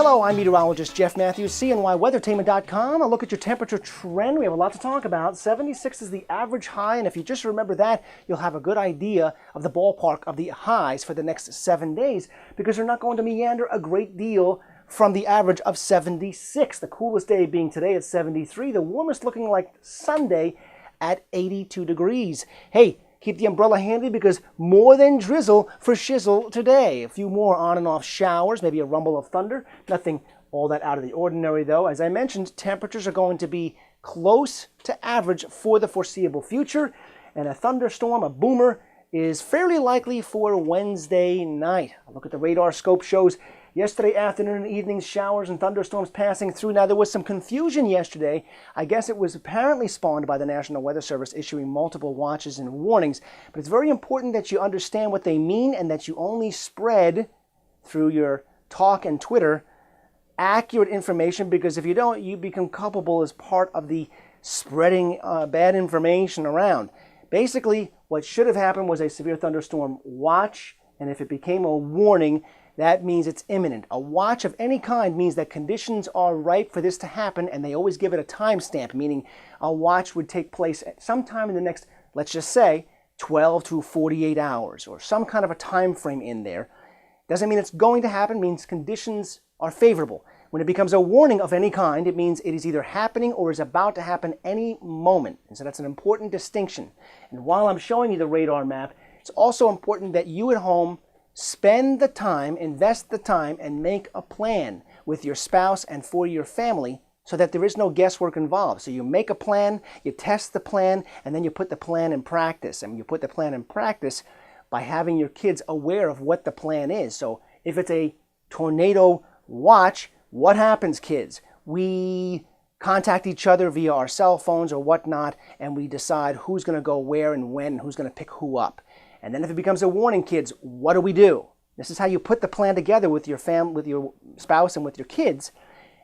Hello, I'm Meteorologist Jeff Matthews, CNYWeathertainment.com. A look at your temperature trend. We have a lot to talk about. 76 is the average high, and if you just remember that, you'll have a good idea of the ballpark of the highs for the next 7 days, because they're not going to meander a great deal from the average of 76. The coolest day being today at 73, the warmest looking like Sunday at 82 degrees. Hey, keep the umbrella handy because more than drizzle for shizzle today. A few more on and off showers, maybe a rumble of thunder. Nothing all that out of the ordinary though. As I mentioned, temperatures are going to be close to average for the foreseeable future. And a thunderstorm, a boomer, is fairly likely for Wednesday night. A look at the radar scope shows yesterday afternoon and evening showers and thunderstorms passing through. Now, there was some confusion yesterday. I guess it was apparently spawned by the National Weather Service issuing multiple watches and warnings. But it's very important that you understand what they mean and that you only spread through your talk and Twitter accurate information, because if you don't, you become culpable as part of the spreading bad information around. Basically, what should have happened was a severe thunderstorm watch, and if it became a warning, that means it's imminent. A watch of any kind means that conditions are ripe for this to happen, and they always give it a timestamp, meaning a watch would take place at sometime in the next, let's just say, 12 to 48 hours, or some kind of a time frame in there. Doesn't mean it's going to happen, means conditions are favorable. When it becomes a warning of any kind, it means it is either happening or is about to happen any moment. And so that's an important distinction. And while I'm showing you the radar map, it's also important that you at home spend the time, invest the time, and make a plan with your spouse and for your family so that there is no guesswork involved. So you make a plan, you test the plan, and then you put the plan in practice. And you put the plan in practice by having your kids aware of what the plan is. So if it's a tornado watch, what happens, kids? We contact each other via our cell phones or whatnot, and we decide who's going to go where and when, and who's going to pick who up. And then if it becomes a warning, kids, what do? This is how you put the plan together with your with your spouse and with your kids.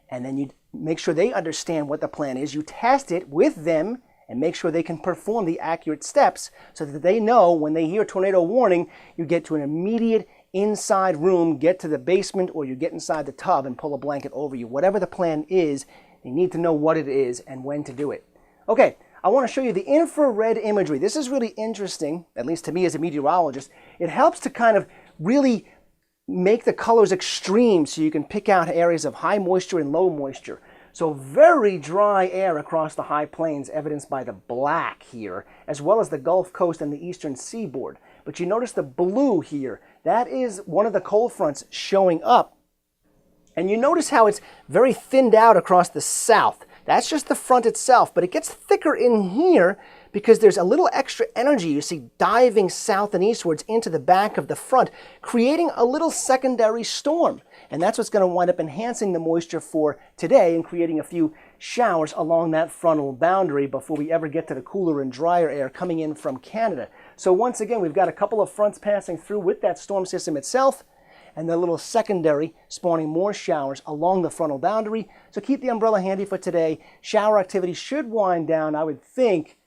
And then you make sure they understand what the plan is. You test it with them and make sure they can perform the accurate steps so that they know when they hear tornado warning, you get to an immediate inside room, get to the basement, or you get inside the tub and pull a blanket over you. Whatever the plan is, you need to know what it is and when to do it. Okay, I want to show you the infrared imagery. This is really interesting, at least to me as a meteorologist. It helps to kind of really make the colors extreme so you can pick out areas of high moisture and low moisture. So very dry air across the high plains, evidenced by the black here, as well as the Gulf Coast and the eastern seaboard. But you notice the blue here. That is one of the cold fronts showing up. And you notice how it's very thinned out across the south. That's just the front itself, but it gets thicker in here because there's a little extra energy you see diving south and eastwards into the back of the front, creating a little secondary storm. And that's what's going to wind up enhancing the moisture for today and creating a few showers along that frontal boundary before we ever get to the cooler and drier air coming in from Canada. So once again, we've got a couple of fronts passing through with that storm system itself, and the little secondary spawning more showers along the frontal boundary. So keep the umbrella handy for today. Shower activity should wind down, I would think,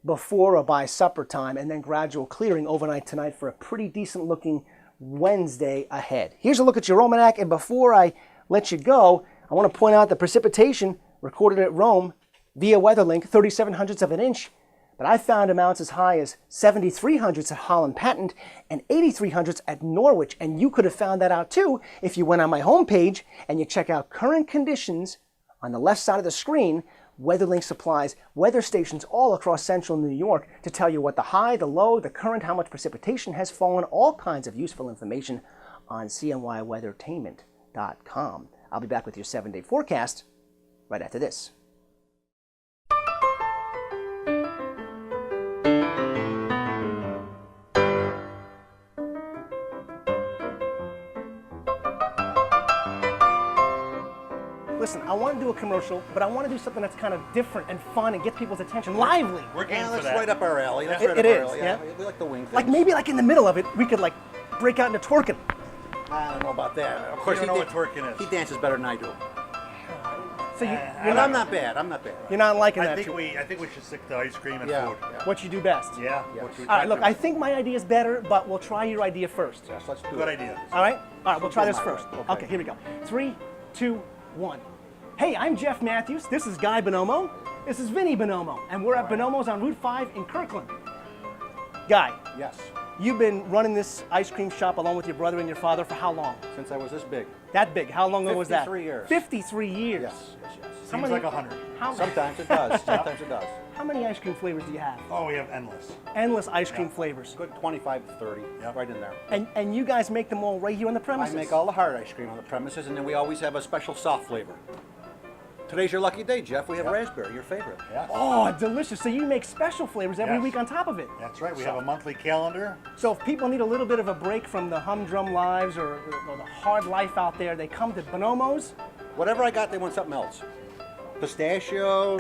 before or by supper time, and then gradual clearing overnight tonight for a pretty decent looking Wednesday ahead. Here's a look at your almanac, and before I let you go, I want to point out the precipitation recorded at Rome via WeatherLink, 37/100ths of an inch. But I found amounts as high as 73/100ths at Holland Patent and 83/100ths at Norwich. And you could have found that out too if you went on my homepage and you check out current conditions on the left side of the screen. WeatherLink supplies weather stations all across central New York to tell you what the high, the low, the current, how much precipitation has fallen, all kinds of useful information on CNYWeathertainment.com. I'll be back with your 7-day forecast right after this. Listen, I want to do a commercial, but I want to do something that's kind of different and fun and gets people's attention. Lively. We're game for that's that. right up our alley. That's It- right it up is, our alley. yeah. We like the wing things. Like maybe like in the middle of it, we could like break out into twerking. I don't know about that. Of course, you know what twerking is. He dances better than I do. So But I'm not bad. I'm not bad. you're not liking I that. think too. we should stick to ice cream and Yeah. food. yeah. What you do best. Yeah. Yeah. what you- All right, look, I think my idea is better, but we'll try your idea first. Yes, let's do Good it. idea. All right? All right, we'll try this my first. way. Okay, Okay. here we go. 3, 2, 1. Hey, I'm Jeff Matthews. This is Guy Bonomo. This is Vinny Bonomo. And we're at Bonomo's on Route 5 in Kirkland. Guy, Yes. you've been running this ice cream shop along with your brother and your father for how long? Since I was this big. That big. How long ago was that? 53 years. 53 years. Yes, yes, yes. How Seems many- like 100. Sometimes it does. Sometimes it does. How many ice cream flavors do you have? Oh, we have endless. Endless ice cream flavors. Good 25 to 30, Yep. right in there. And you guys make them all right here on the I premises? make all the hard ice cream on the premises, and then we always have a special soft flavor. Today's your lucky day, Jeff. We have raspberry, your favorite. Yes. Oh, delicious. So you make special flavors every Yes. week on top of it. That's right. We have a monthly calendar. So if people need a little bit of a break from the humdrum lives or the hard life out there, they come to Bonomo's. Whatever I got, they want something else. Pistachio,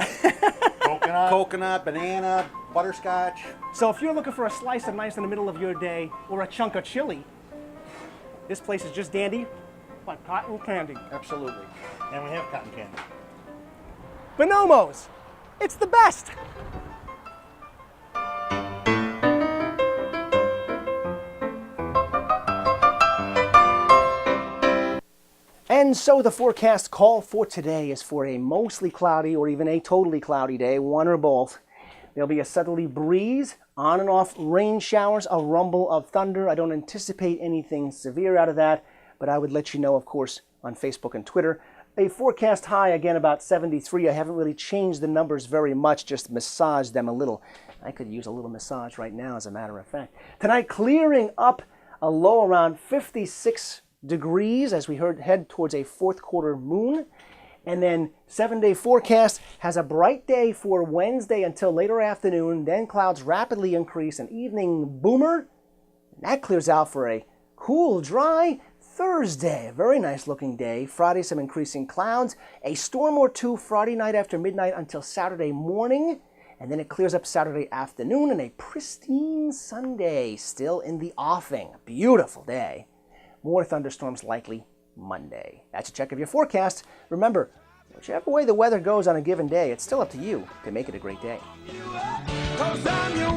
Coconut. coconut, banana, butterscotch. So if you're looking for a slice of nice in the middle of your day or a chunk of chili, this place is just dandy, like cotton candy. Absolutely. And we have cotton candy. Bonomo's, it's the best. And so the forecast call for today is for a mostly cloudy or even a totally cloudy day, one or both. There'll be a southerly breeze, on and off rain showers, a rumble of thunder. I don't anticipate anything severe out of that, but I would let you know, of course, on Facebook and Twitter. A forecast high, again, about 73. I haven't really changed the numbers very much, just massaged them a little. I could use a little massage right now, as a matter of fact. Tonight, clearing up, a low around 56 degrees as we head towards a fourth quarter moon. And then 7-day forecast has a bright day for Wednesday until later afternoon. Then clouds rapidly increase, an evening boomer. And that clears out for a cool, dry Thursday. A very nice looking day. Friday, some increasing clouds. A storm or two Friday night after midnight until Saturday morning. And then it clears up Saturday afternoon and a pristine Sunday still in the offing. Beautiful day. More thunderstorms likely Monday. That's a check of your forecast. Remember, whichever way the weather goes on a given day, it's still up to you to make it a great day. 'Cause I'm your